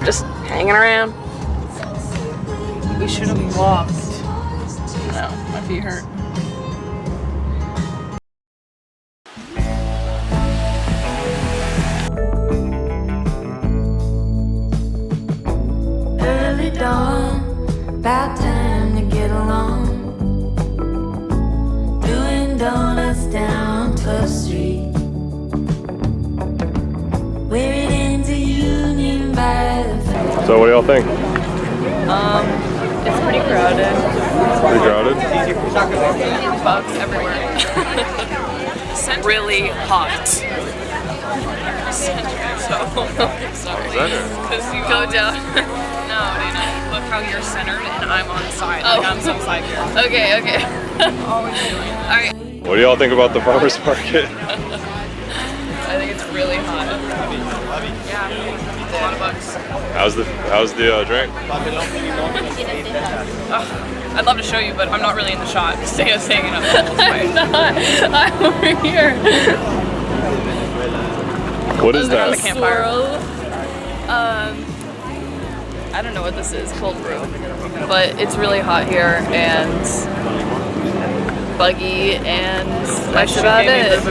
Just hanging around. We should have walked. No, my feet hurt. Early dawn, about time to get along. Doing donuts down 12th Street. We're into Union by the So what do y'all think? It's pretty crowded. Pretty crowded? Bugs everywhere. Really hot. Sorry. Because you go down. No, Dana. Look how you're centered and I'm on the side. Like I'm some side here. Okay, okay. Always doing. Alright. What do y'all think about the farmer's market? I think it's really hot. Yeah, a lot of bugs. How's the drink? I'd love to show you, but I'm not really in the shot. Dana's hanging up. I'm not. I'm over here. What is that? The campfire. I don't know what this is. Cold brew, but it's really hot here and buggy, and that's about it.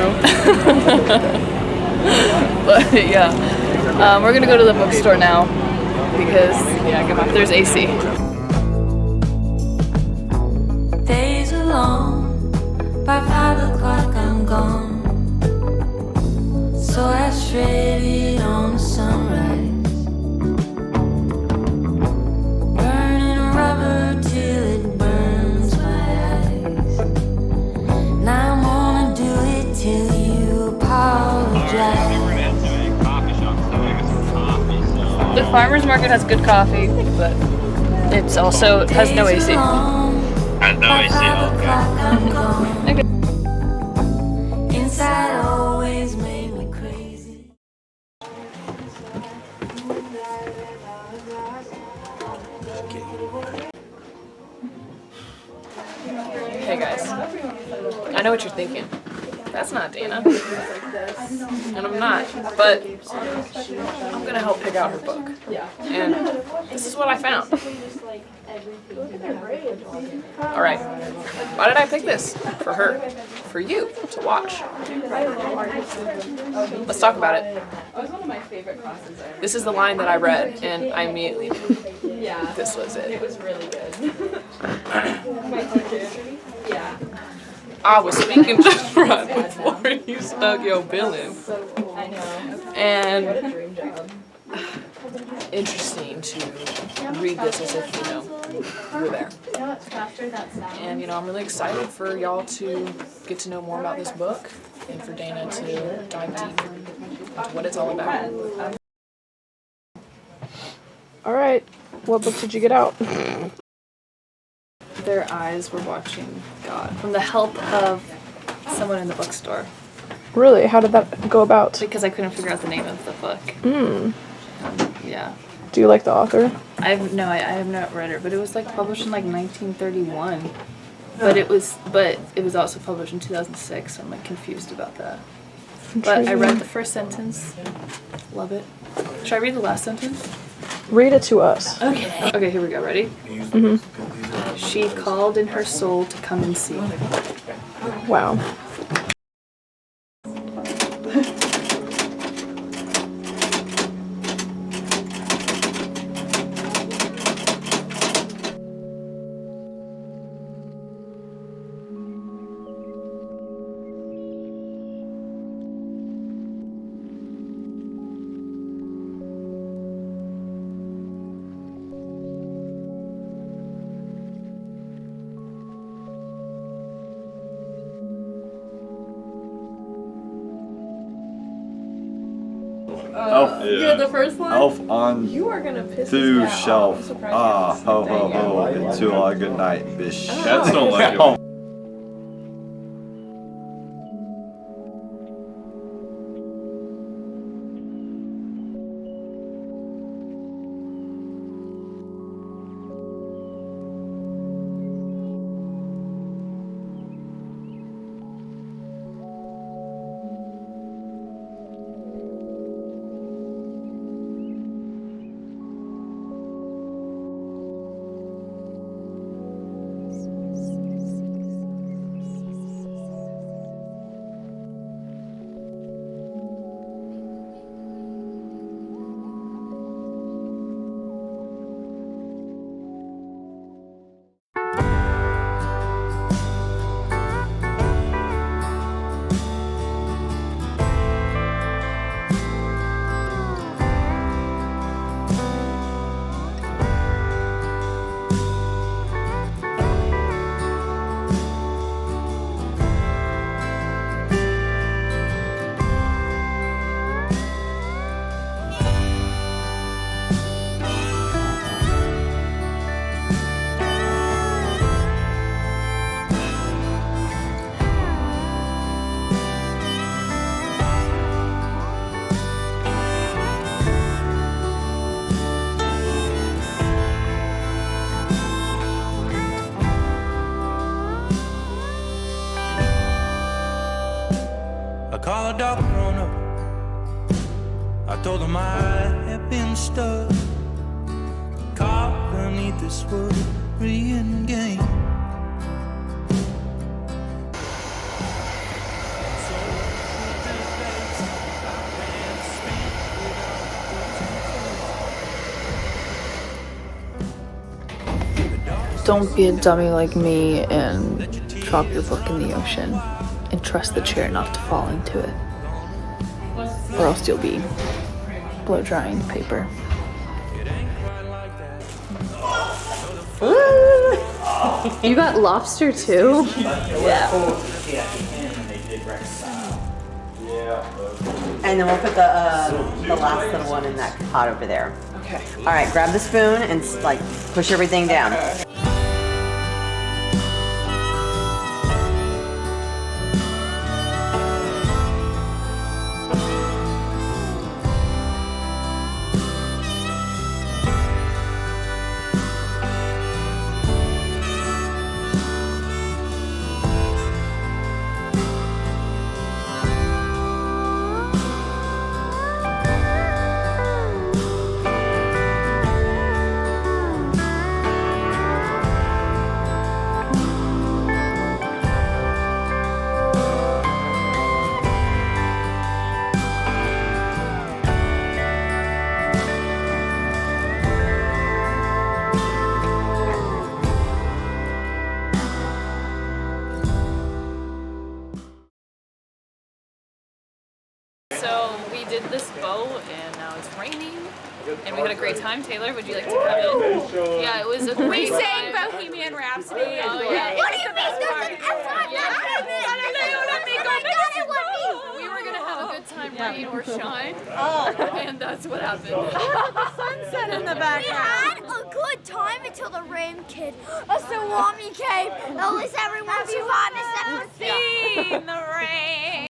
But yeah, we're gonna go to the bookstore now because there's AC. days are long. By 5 o'clock I'm gone. So I shredded on the sunrise. Burning rubber till it burns my eyes. And I wanna do it till you apologize. The farmer's market has good coffee, but it's also has no AC. Has no AC, okay. Inside always made me crazy. Hey guys, I know what you're thinking. That's not Dana. And I'm not, but I'm gonna help pick out her book. And this is what I found. Alright, why did I pick this? For her. For you to watch. Let's talk about it. This is the line that I read, and I immediately knew this was it. It was really good. I was speaking just right before you stuck your bill in. And interesting to read this as if, you know, you're there. And, you know, I'm really excited for y'all to get to know more about this book and for Dana to dive deep into what it's all about. All right, what book did you get out? Their eyes were watching God from the help of someone in the bookstore. Really? How did that go about? Because I couldn't figure out the name of the book. Yeah. Do you like the author? I have not read it, but it was like published in like 1931. But it was also published in 2006, so I'm like confused about that. But I read the first sentence. Love it. Should I read the last sentence? Read it to us. Okay. Okay, here we go. Ready? Mm-hmm. She called in her soul to come and see. Wow. Elf, You're the first one? elf on You are gonna piss two this cat shelf. off. I'm surprised Ah, you ho didn't ho say ho. it. Into a good night, bish. Cats don't like it. I called a doctor on her. I told him I had been stuck, caught beneath this worrying game. Don't be a dummy like me and drop your book in the ocean and trust the chair not to fall into it. Or else you'll be blow drying paper. You got lobster too? And then we'll put the last little one in that pot over there. Okay. All right, grab the spoon and like push everything down. So we did this boat and now it's raining and we had a great time. Taylor, would you like to come in? Yeah, it was a great We sang time. Bohemian Rhapsody. Oh yeah. What do you mean? We were gonna have a good time, rain or shine. Oh. And that's what happened. Sunset in the We background. had a good time until the rain kid. A salami came. At least everyone survived except for Seen the rain.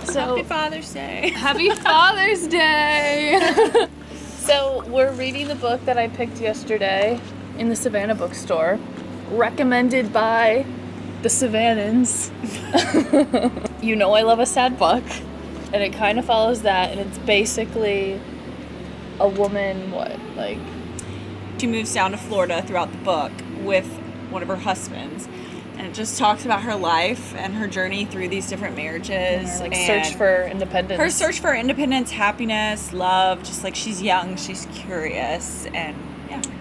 So, Happy Father's Day. Happy Father's Day! So we're reading the book that I picked yesterday in the Savannah bookstore, recommended by the Savannans. You know I love a sad book, and it kind of follows that, and it's basically a woman, She moves down to Florida throughout the book with one of her husbands. And it just talks about her life and her journey through these different marriages. like and search for independence. her search for independence, happiness, love, just like she's young, she's curious, and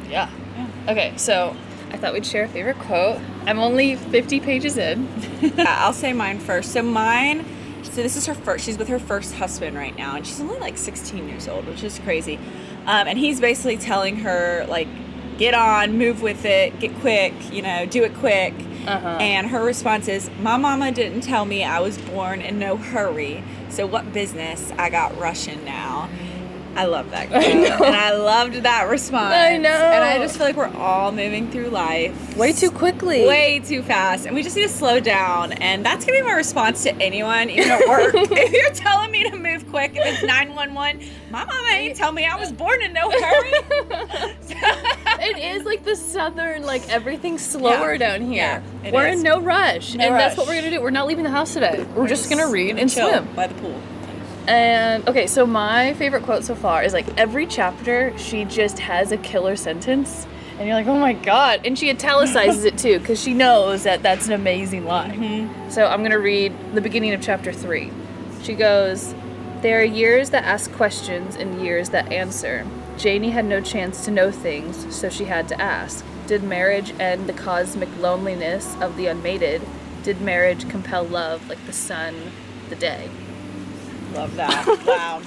Yeah. Okay, so I thought we'd share a favorite quote. I'm only 50 pages in. I'll say mine first. So this is her first, she's with her first husband right now, and she's only like 16 years old, which is crazy. And he's basically telling her, like, get on, move with it, get quick, do it quick. And her response is, my mama didn't tell me I was born in no hurry, so what business I got rushing now. I love that quote. And I loved that response. I know. And I just feel like we're all moving through life Way too quickly. way too fast, and we just need to slow down. And that's gonna be my response to anyone, even at work. If you're telling me to move quick, if it's 911, my mama ain't tell me I was born in no hurry. It is like the southern, like everything's slower down here. Yeah, it we're is. in no rush. No and that's what rush. we're gonna do. We're not leaving the house today. We're just gonna read and chill swim. by the pool. And okay, so my favorite quote so far is like every chapter she just has a killer sentence. And you're like, oh my God. And she italicizes it too, because she knows that that's an amazing line. So I'm going to read the beginning of chapter 3. She goes, there are years that ask questions and years that answer. Janie had no chance to know things, so she had to ask. Did marriage end the cosmic loneliness of the unmated? Did marriage compel love like the sun, the day? Love that. Wow.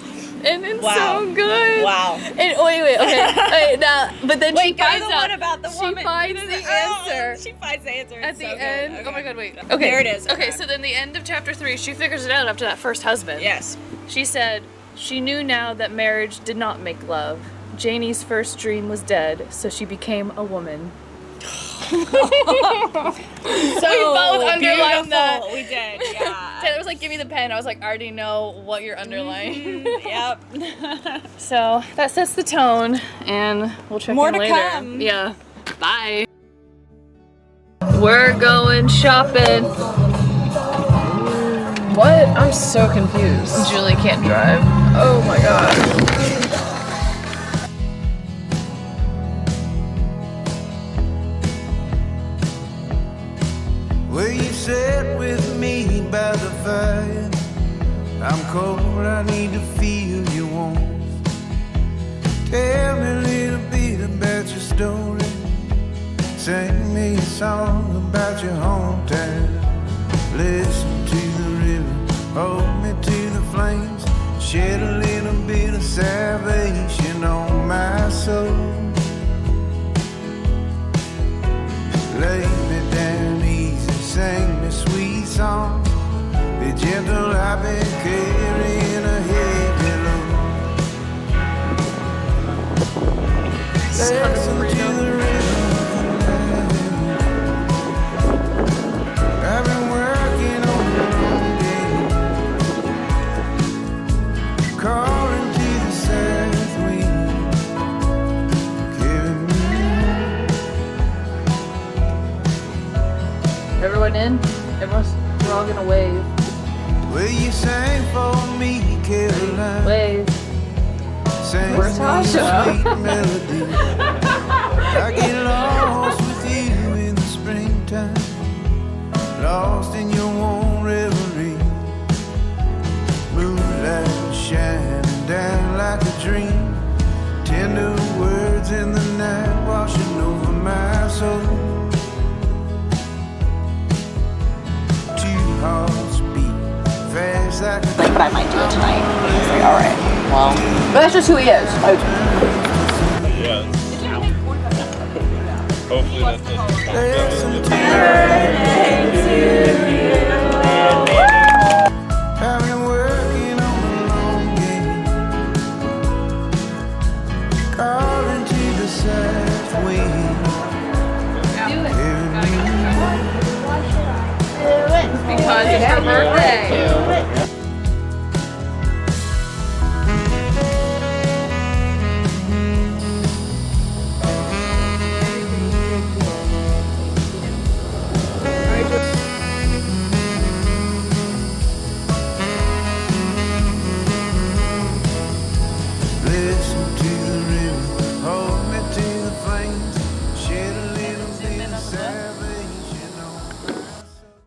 And it's Wow. so good. Wow. And wait, okay. Now, but then she Wait, go to finds the out. one about the woman. She finds the answer. She finds the answer. At It's the so good. end, Okay. oh my god, wait. Okay, there it is. Okay, so then the end of chapter 3, she figures it out after that first husband. Yes. She said, she knew now that marriage did not make love. Janie's first dream was dead, so she became a woman. So we both underlined that. We did, yeah. Taylor was like, give me the pen. I was like, I already know what you're underlining. Yep. So that sets the tone, and we'll check More in to later. come. Yeah. Bye. We're going shopping. What? I'm so confused. Julie can't drive. Oh my god. Where you sat with me by the fire. I'm cold, I need to feel your warmth. Tell me a little bit about your story. Sing me a song about your hometown. Listen to the river, hold me to the flames. Shed a little bit of salvation on my soul. Lay me down easy, sing me sweet songs. Be gentle, I've been carrying a heavy load. Listen to the rhythm tonight. I've been working on the long game, calling to the south wind, carry me. Everyone in? We're all gonna wave. Will you sing for me, Caroline? Wave. Sing Where's me a Tasha? sweet melody. I get lost with you in the springtime, lost in your warm reverie. Moonlight shining down like a dream. Tender words in the night washing over my soul. Two hearts beat fast like a Like, but I might do it tonight. He's like, all right, well, but that's just who he is. Yeah. Hopefully that doesn't. I've been working on a long game, calling to the south wind. Because it's her birthday. Listen to the river, hold me to the flames, shed a little bit of salvation on my soul.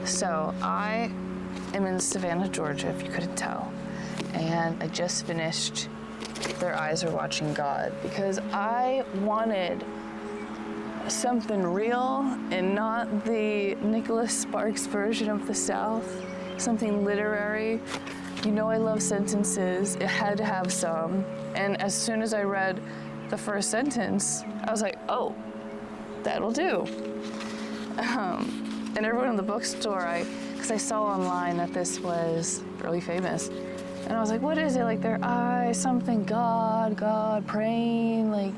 So I am in Savannah, Georgia, if you couldn't tell. And I just finished Their Eyes Are Watching God because I wanted something real and not the Nicholas Sparks version of the South. Something literary. You know I love sentences. It had to have some. And as soon as I read the first sentence, I was like, oh, that'll do. And everyone in the bookstore, because I saw online that this was really famous. And I was like, what is it? Like their eyes, something, God, praying, like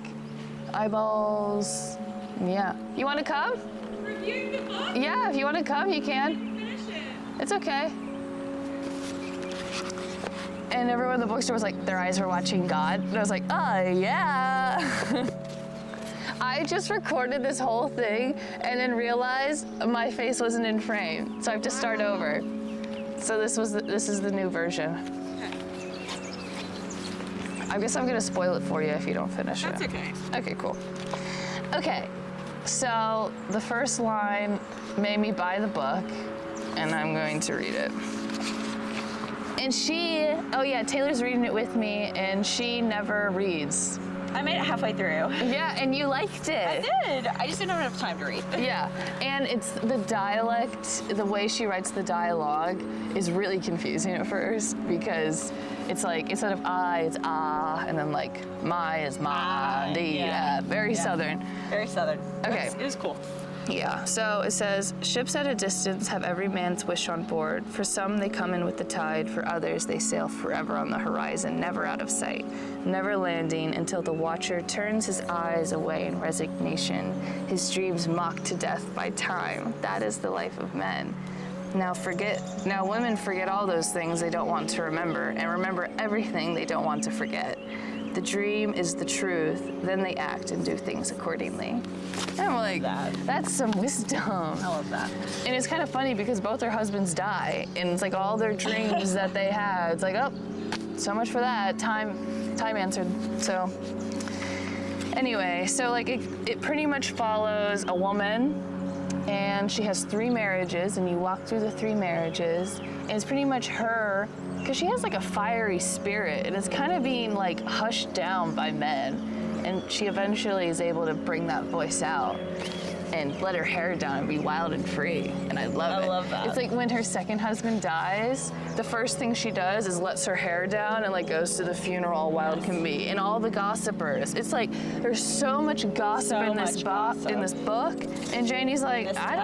eyeballs. Yeah. You want to come? Reviewing the book? Yeah, if you want to come, you can. Finish it. It's okay. And everyone in the bookstore was like, their eyes were watching God. And I was like, oh, yeah. I just recorded this whole thing and then realized my face wasn't in frame. So I have to start over. So this is the new version. I guess I'm gonna spoil it for you if you don't finish That's it. okay. Okay, cool. Okay, so the first line made me buy the book, and I'm going to read it. And Taylor's reading it with me, and she never reads. I made it halfway through. Yeah, and you liked it. I did. I just didn't have enough time to read. Yeah, and it's the dialect, the way she writes the dialogue is really confusing at first because it's like, instead of I, it's ah, and then like my is ma, dee, very southern. Very southern. Okay. It was cool. Yeah, so it says, ships at a distance have every man's wish on board. For some, they come in with the tide. For others, they sail forever on the horizon, never out of sight, never landing until the watcher turns his eyes away in resignation, his dreams mocked to death by time. That is the life of men. Now women forget all those things they don't want to remember, and remember everything they don't want to forget. The dream is the truth, then they act and do things accordingly. And I'm like, that's some wisdom. I love that. And it's kind of funny because both their husbands die, and it's like all their dreams that they had. It's like, oh, so much for that. Time answered. So anyway, so like it pretty much follows a woman, and she has 3 marriages, and you walk through the 3 marriages, and it's pretty much her, because she has like a fiery spirit, and it's kind of being like hushed down by men, and she eventually is able to bring that voice out and let her hair down and be wild and free, and I love it. I love that. It's like when her second husband dies, the first thing she does is lets her hair down and like goes to the funeral all wild can be, and all the gossipers. It's like there's so much gossip in this book, and Janie's like, I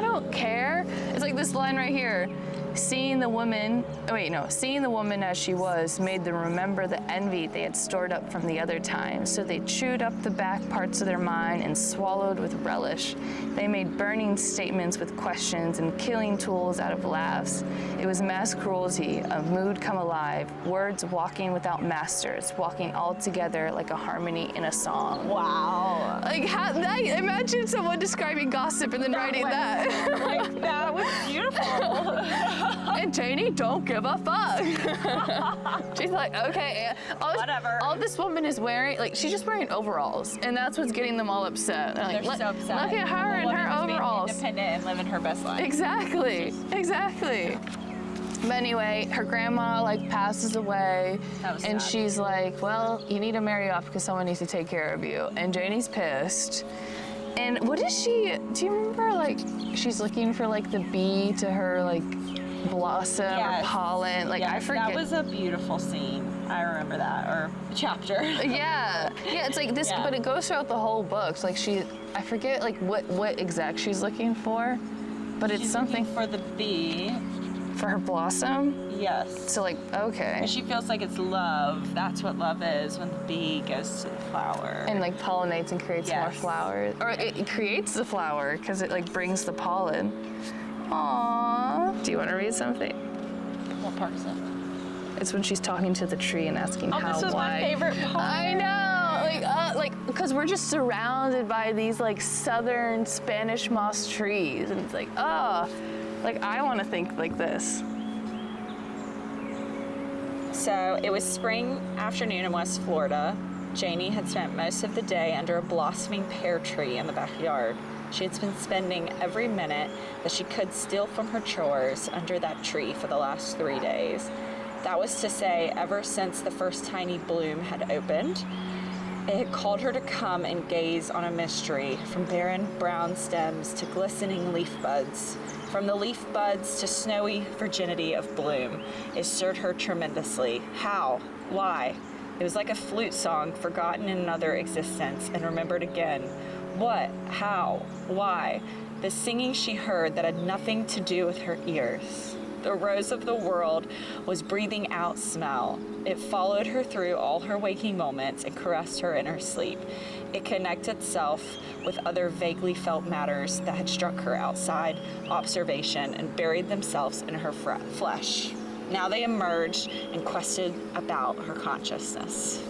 don't care. It's like this line right here. Seeing the woman as she was made them remember the envy they had stored up from the other times. So they chewed up the back parts of their mind and swallowed with relish. They made burning statements with questions and killing tools out of laughs. It was mass cruelty, a mood come alive, words walking without masters, walking all together like a harmony in a song. Wow. Like, imagine someone describing gossip and then writing that. Like, that was beautiful. And Janie don't give a fuck. She's like, okay, whatever. All this woman is wearing, like, she's just wearing overalls, and that's what's getting them all upset. They're Like, so upset. Look at her in her overalls. Independent and living her best life. Exactly. But anyway, her grandma like passes away, and she's like, well, you need to marry off because someone needs to take care of you. And Janie's pissed. And what is she? Do you remember? Like, she's looking for like the bee to her like blossom or pollen. Like, I forget. That was a beautiful scene. I remember that, or chapter. Yeah. It's like this, but it goes throughout the whole book. So, like, I forget like what exact she's looking for, but it's something for the bee. For her blossom? Yes. So, like, okay. And she feels like it's love. That's what love is, when the bee goes to the flower. And, like, pollinates and creates more flowers. Or it creates the flower because it, like, brings the pollen. Aww. Do you want to read something? What part is it? It's when she's talking to the tree and asking how, this was my favorite part. I know. Because we're just surrounded by these, like, southern Spanish moss trees. And it's like, like, I want to think like this. So it was spring afternoon in West Florida. Janie had spent most of the day under a blossoming pear tree in the backyard. She had been spending every minute that she could steal from her chores under that tree for the last 3 days. That was to say, ever since the first tiny bloom had opened. It had called her to come and gaze on a mystery, from barren brown stems to glistening leaf buds. From the leaf buds to snowy virginity of bloom. It stirred her tremendously. How? Why? It was like a flute song forgotten in another existence and remembered again. What? How? Why? The singing she heard that had nothing to do with her ears. The rose of the world was breathing out smell. It followed her through all her waking moments and caressed her in her sleep. It connected itself with other vaguely felt matters that had struck her outside observation and buried themselves in her flesh. Now they emerged and quested about her consciousness.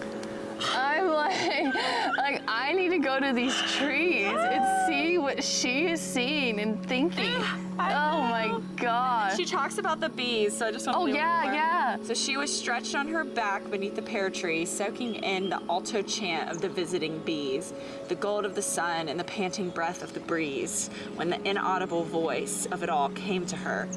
I'm like I need to go to these trees and see what she is seeing and thinking. Oh my God. She talks about the bees, so I just want to. Oh yeah. So she was stretched on her back beneath the pear tree, soaking in the alto chant of the visiting bees, the gold of the sun and the panting breath of the breeze, when the inaudible voice of it all came to her.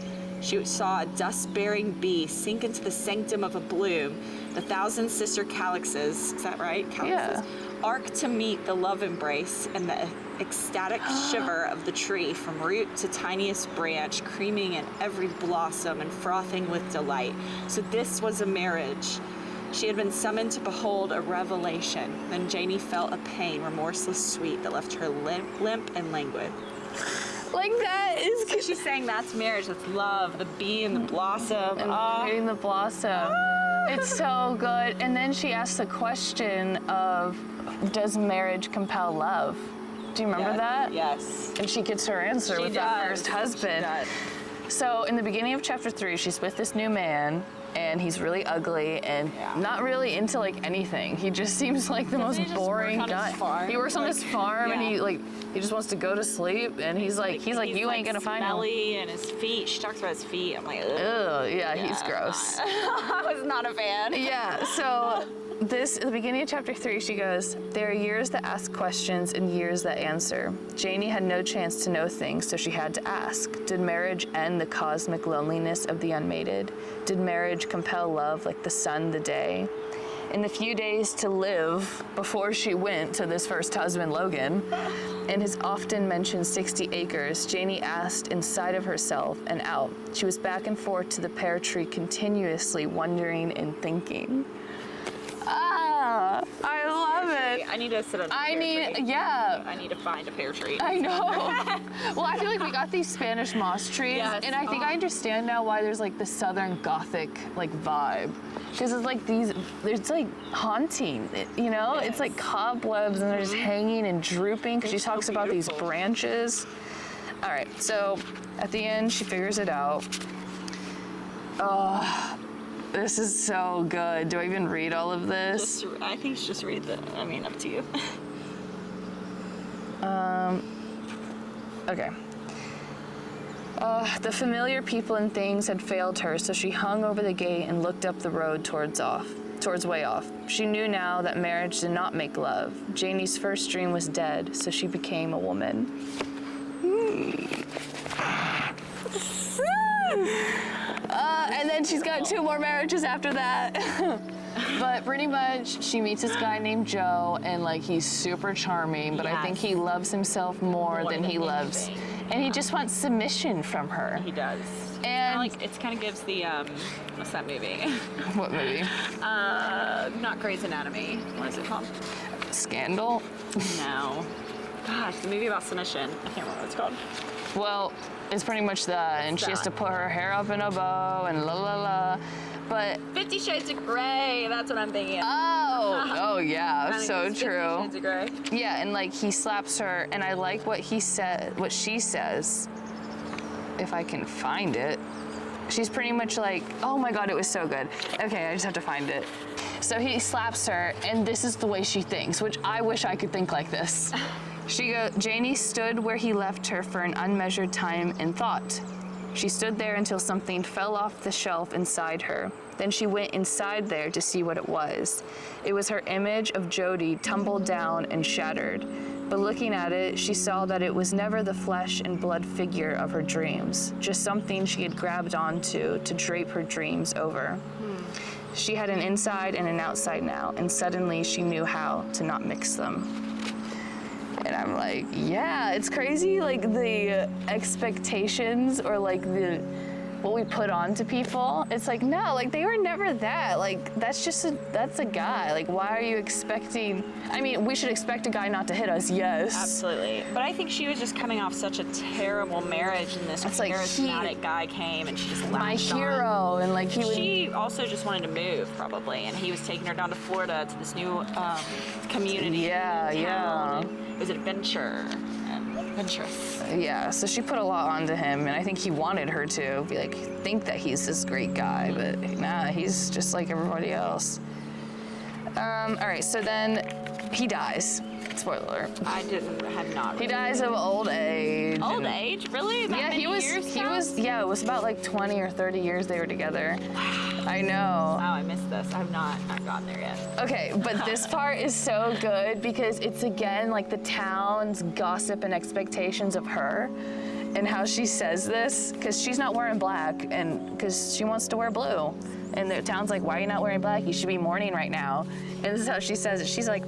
She saw a dust-bearing bee sink into the sanctum of a bloom, the thousand sister calyxes, is that right? Calyxes? Yeah. Arc to meet the love embrace and the ecstatic shiver of the tree from root to tiniest branch, creaming in every blossom and frothing with delight. So this was a marriage. She had been summoned to behold a revelation. Then Janie felt a pain, remorseless sweet, that left her limp and languid. Like that is. So she's saying that's marriage, that's love, the bee and the blossom. And reading the blossom. It's so good. And then she asks the question of, does marriage compel love? Do you remember that? Yes. And she gets her answer with that first husband. So in the beginning of chapter 3, she's with this new man, and he's really ugly and not really into like anything. He just seems like the most boring guy. He works on his farm and he just wants to go to sleep, and he's like you ain't gonna find him. Smelly and his feet. She talks about his feet. I'm like, ugh. Ugh, yeah, he's gross. I was not a fan. Yeah, so at the beginning of chapter 3, she goes, there are years that ask questions and years that answer. Janie had no chance to know things, so she had to ask. Did marriage end the cosmic loneliness of the unmated? Did marriage compel love like the sun the day? In the few days to live before she went to this first husband, Logan, and his often mentioned 60 acres, Janie asked inside of herself and out. She was back and forth to the pear tree, continuously wondering and thinking. I love it. I need to sit on a pear tree. I need to find a pear tree. I know. Well, I feel like we got these Spanish moss trees, and I think I understand now why there's like the Southern Gothic like vibe. Because it's like it's like haunting, you know? It's like cobwebs and they're just hanging and drooping, because she talks about these branches. All right, so at the end, she figures it out. Oh, this is so good. Do I even read all of this? I think just read up to you. Okay. The familiar people and things had failed her, so she hung over the gate and looked up the road towards way off. She knew now that marriage did not make love. Janie's first dream was dead, so she became a woman. And then she's got 2 more marriages after that. But pretty much, she meets this guy named Joe, and like he's super charming, but I think he loves himself more than he loves. And he just wants submission from her. He does. And it kind of gives the what's that movie? What movie? Not Grey's Anatomy. What is it called? Scandal? No. Gosh, the movie about submission. I can't remember what it's called. Well, it's pretty much that, and she has to put her hair up in a bow and la la la. But 50 Shades of Grey, that's what I'm thinking of. Oh yeah, so true. 50 Shades of Grey. Yeah, and like he slaps her, and I like what she says, if I can find it. She's pretty much like, oh my God, it was so good. Okay, I just have to find it. So he slaps her, and this is the way she thinks, which I wish I could think like this. Janie stood where he left her for an unmeasured time and thought. She stood there until something fell off the shelf inside her. Then she went inside there to see what it was. It was her image of Jody tumbled down and shattered. But looking at it, she saw that it was never the flesh and blood figure of her dreams, just something she had grabbed onto to drape her dreams over. She had an inside and an outside now, and suddenly she knew how to not mix them. And I'm like, yeah, it's crazy, like the expectations or like what we put on to people. It's like, no, like they were never that. Like that's a guy. Like why are you expecting, I mean, we should expect a guy not to hit us, yes. Absolutely. But I think she was just coming off such a terrible marriage, and this charismatic guy came and she just latched my hero, and like she also just wanted to move probably, and he was taking her down to Florida to this new community. Yeah. It was adventure. Adventurous. Yeah, so she put a lot onto him, and I think he wanted her to be like, think that he's this great guy, but nah, he's just like everybody else. All right, so then he dies. Spoiler alert. Had not. He dies of old age. Old age? Really? That many years he was, it was about like 20 or 30 years they were together. I know. Wow, I missed this. I've not gotten there yet. Okay, but this part is so good because it's again like the town's gossip and expectations of her and how she says this, because she's not wearing black and because she wants to wear blue. And the town's like, why are you not wearing black? You should be mourning right now. And this is how she says it. She's like,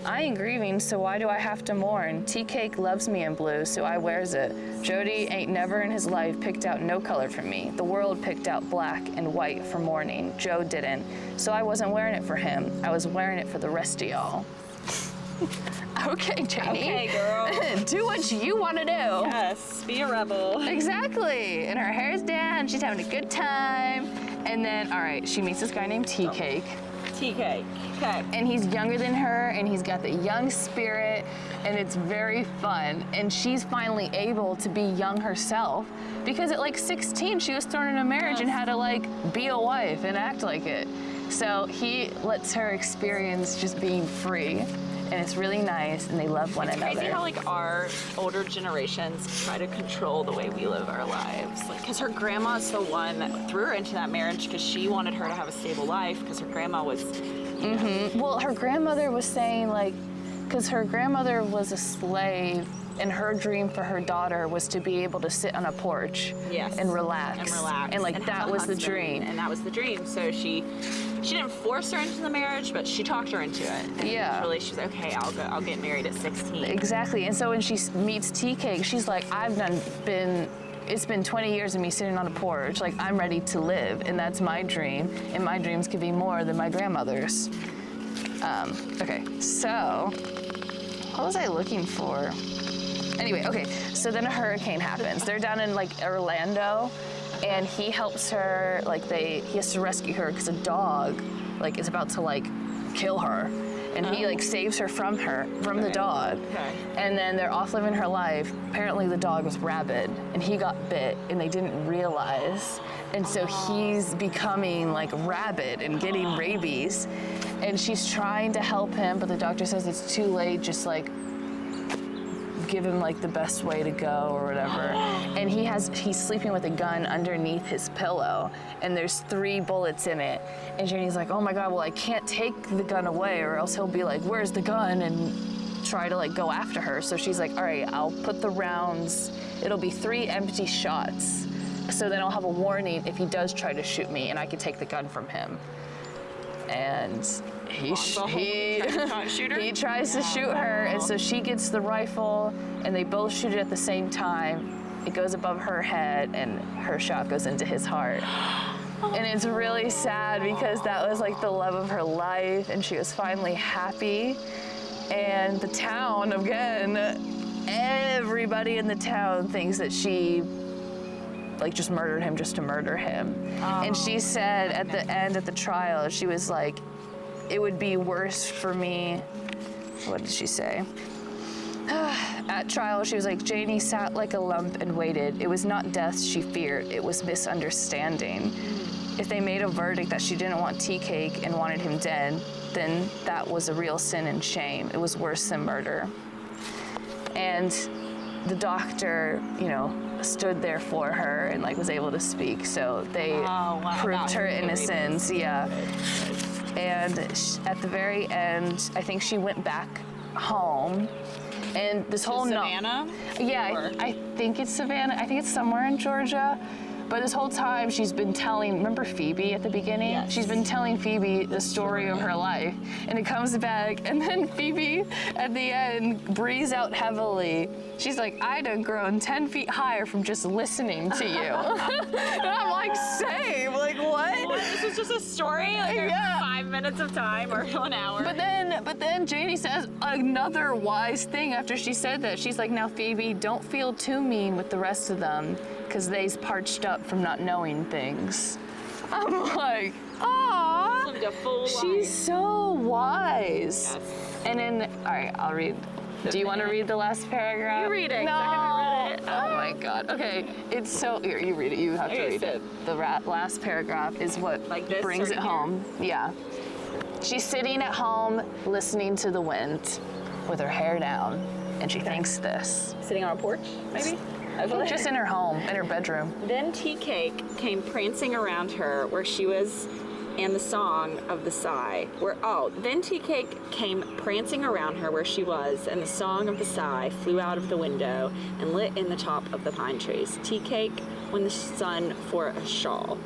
I ain't grieving, so why do I have to mourn? Tea-Cake loves me in blue, so I wears it. Jody ain't never in his life picked out no color for me. The world picked out black and white for mourning. Joe didn't. So I wasn't wearing it for him. I was wearing it for the rest of y'all. Okay, Janie. Okay, girl. Do what you want to do. Yes, be a rebel. Exactly. And her hair's down. She's having a good time. And then, all right, she meets this guy named Tea-Cake. Tea-Cake. Okay. And he's younger than her, and he's got the young spirit, and it's very fun. And she's finally able to be young herself, because at like 16, she was thrown in a marriage and had to like be a wife and act like it. So he lets her experience just being free, and it's really nice, and they love one another. It's crazy how like our older generations try to control the way we live our lives. Like, because her grandma's the one that threw her into that marriage because she wanted her to have a stable life because her grandma was. Well, her grandmother was saying like, because her grandmother was a slave, and her dream for her daughter was to be able to sit on a porch and relax. And like that was the dream. And that was the dream. So she didn't force her into the marriage, but she talked her into it. And really, she's like, okay, I'll get married at 16. Exactly. And so when she meets Tea-Cake, she's like, it's been 20 years of me sitting on a porch. Like, I'm ready to live, and that's my dream. And my dreams could be more than my grandmother's. Okay, so what was I looking for? Anyway, okay, so then a hurricane happens. They're down in like Orlando, and he helps her, like he has to rescue her because a dog like is about to like kill her. And he like saves her from the dog. Okay. And then they're off living her life. Apparently the dog was rabid and he got bit and they didn't realize. And so he's becoming like rabid and getting rabies. And she's trying to help him, but the doctor says it's too late, just like give him like the best way to go or whatever. And he's sleeping with a gun underneath his pillow, and there's 3 bullets in it. And Janie's like, oh my God, well I can't take the gun away or else he'll be like, where's the gun? And try to like go after her. So she's like, all right, I'll put the rounds, it'll be 3 empty shots. So then I'll have a warning if he does try to shoot me, and I can take the gun from him. And he tries to shoot her, and so she gets the rifle, and they both shoot it at the same time. It goes above her head, and her shot goes into his heart. And it's really sad because that was like the love of her life, and she was finally happy. And the town, again, everybody in the town thinks that she like just murdered him just to murder him. And she said at the end of the trial, she was like, it would be worse for me. What did she say? At trial, she was like, Janie sat like a lump and waited. It was not death she feared, it was misunderstanding. If they made a verdict that she didn't want Tea-Cake and wanted him dead, then that was a real sin and shame. It was worse than murder. And the doctor, stood there for her and like was able to speak. So they proved her innocence. Yeah. And at the very end, I think she went back home And this whole Savannah? Yeah, I think it's Savannah. I think it's somewhere in Georgia. But this whole time she's been telling, remember Phoebe at the beginning? Yes. She's been telling Phoebe the story of her life. And it comes back, and then Phoebe at the end breathes out heavily. She's like, I'd have grown 10 feet higher from just listening to you. And I'm like, same, like what? This is just a story, like Yeah. 5 minutes of time or an hour. But then Janie says another wise thing after she said that. She's like, now Phoebe, don't feel too mean with the rest of them, because they's parched up from not knowing things. I'm like, aw, Lived a full life. she's so wise. Yes. And then, all right, I'll read. Do you want to read the last paragraph? You read it, 'cause No. I haven't read it. Oh my God. Okay, it's so, here, you read it. You have to Okay, read so- it. The last paragraph is what Like this brings right it home. Yeah. She's sitting at home listening to the wind with her hair down, and she thinks this. Sitting on a porch, maybe? Just in her home, in her bedroom. Then Tea Cake came prancing around her where she was, and the song of the sigh. Then Tea Cake came prancing around her where she was, and the song of the sigh flew out of the window and lit in the top of the pine trees. Tea Cake when the sun for a shawl.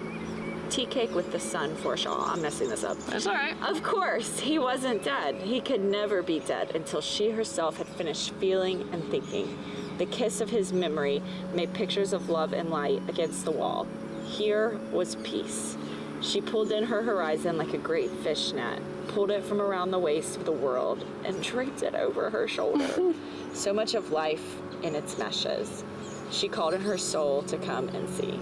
Tea Cake with the sun for a shawl. I'm messing this up. That's all right. Of course, he wasn't dead. He could never be dead until she herself had finished feeling and thinking. The kiss of his memory made pictures of love and light against the wall. Here was peace. She pulled in her horizon like a great fish net, pulled it from around the waist of the world, and draped it over her shoulder. So much of life in its meshes. She called in her soul to come and see.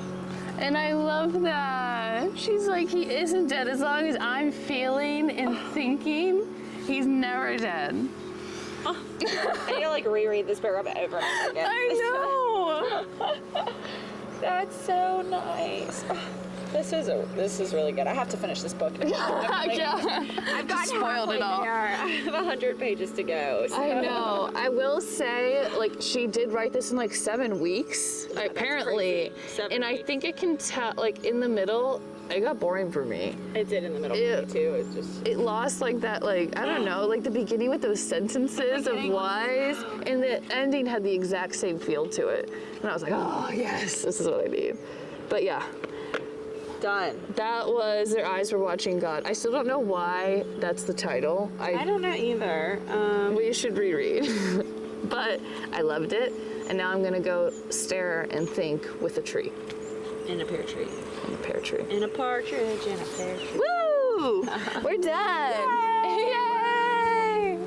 And I love that. She's like, he isn't dead. As long as I'm feeling and thinking, he's never dead. I need to like reread this paragraph over and over again. I know. That's so nice. This is really good. I have to finish this book. Yeah. I've gotten Spoiled it all. there. I have 100 pages to go. So. I know. I will say, like, she did write this in like 7 weeks, apparently. crazy. 7 And I weeks. think it can tell, like, in the middle, it got boring for me. It did in the middle for me too. It's just It lost like that, like, I don't know, like the beginning with those sentences of wise, and the ending had the exact same feel to it. And I was like, oh, yes, this is what I need. But yeah. done. That was Their Eyes Were Watching God. I still don't know why that's the title. I don't know either. We should reread. But I loved it, and now I'm gonna go stare and think with a tree. In a pear tree. In a pear tree. In a partridge in a pear tree. Woo! We're done! Yay!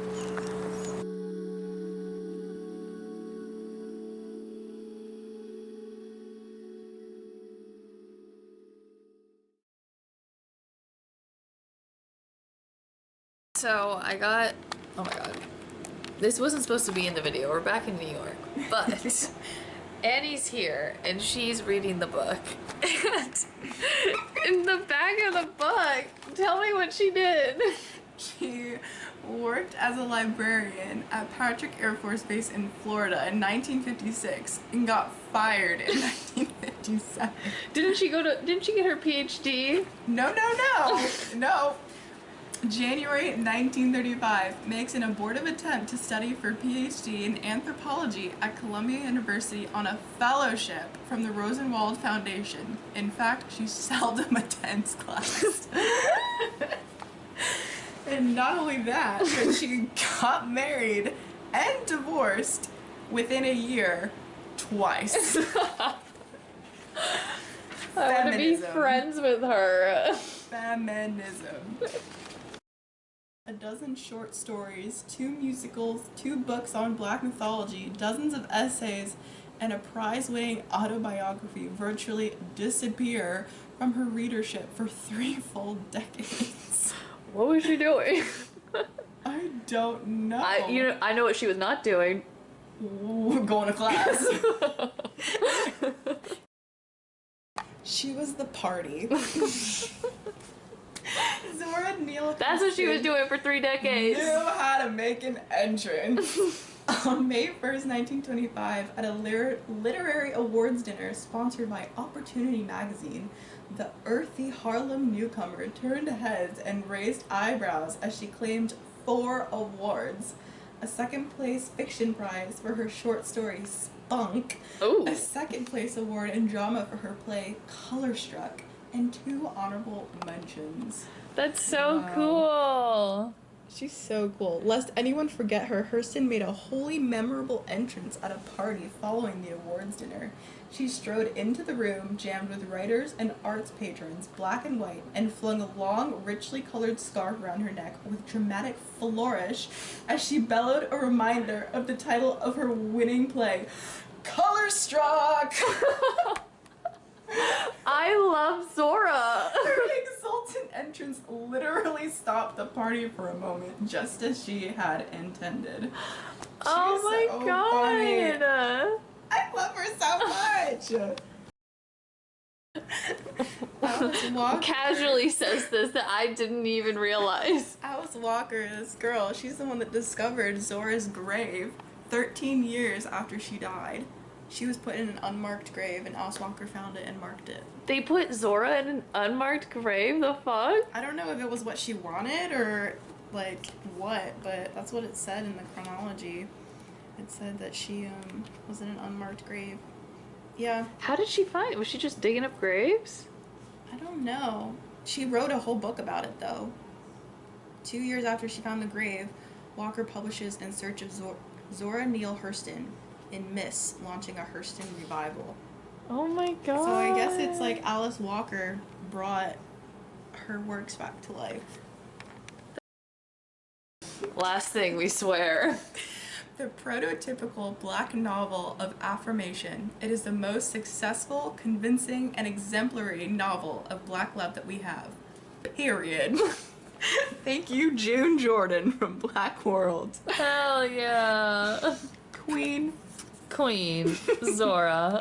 So I got, oh my god, this wasn't supposed to be in the video. We're back in New York, but Annie's here and she's reading the book. And in the back of the book, tell me what she did. She worked as a librarian at Patrick Air Force Base in Florida in 1956 and got fired in 1957. Didn't she get her PhD? No. January 1935 makes an abortive attempt to study for PhD in anthropology at Columbia University on a fellowship from the Rosenwald Foundation. In fact, she seldom attends class. And not only that, but she got married and divorced within a year twice. I want to be friends with her. Feminism. A dozen short stories, 2 musicals, 2 books on Black mythology, dozens of essays, and a prize-winning autobiography virtually disappear from her readership for 3 full decades. What was she doing? I don't know. I know what she was not doing. Going to class. She was the party. Zora Neale Hurston. That's what she was doing for 3 decades. Knew how to make an entrance. On May 1st, 1925, at a literary awards dinner sponsored by Opportunity magazine, the earthy Harlem newcomer turned heads and raised eyebrows as she claimed 4 awards. a second-place fiction prize for her short story Spunk, Ooh. a second-place award in drama for her play Colorstruck, and 2 honorable mentions. That's so Wow. cool. She's so cool. Lest anyone forget her, Hurston made a wholly memorable entrance at a party following the awards dinner. She strode into the room, jammed with writers and arts patrons, black and white, and flung a long, richly colored scarf around her neck with dramatic flourish as she bellowed a reminder of the title of her winning play, Colorstruck! I love Zora. Her exultant entrance literally stopped the party for a moment, just as she had intended. Oh She's my so god. funny. I love her so much. Alice Walker. Casually says this that I didn't even realize. Alice Walker, this girl, she's the one that discovered Zora's grave 13 years after she died. She was put in an unmarked grave, and Alice Walker found it and marked it. They put Zora in an unmarked grave? The fuck? I don't know if it was what she wanted or, like, what, but that's what it said in the chronology. It said that she, was in an unmarked grave. Yeah. How did she find it? Was she just digging up graves? I don't know. She wrote a whole book about it, though. 2 years after she found the grave, Walker publishes In Search of Zora Neale Hurston in Miss, launching a Hurston revival. Oh my god. So I guess it's like Alice Walker brought her works back to life. Last thing, we swear. The prototypical black novel of affirmation. It is the most successful, convincing, and exemplary novel of black love that we have. Period. Thank you, June Jordan from Black World. Hell yeah. Queen. Queen. Zora.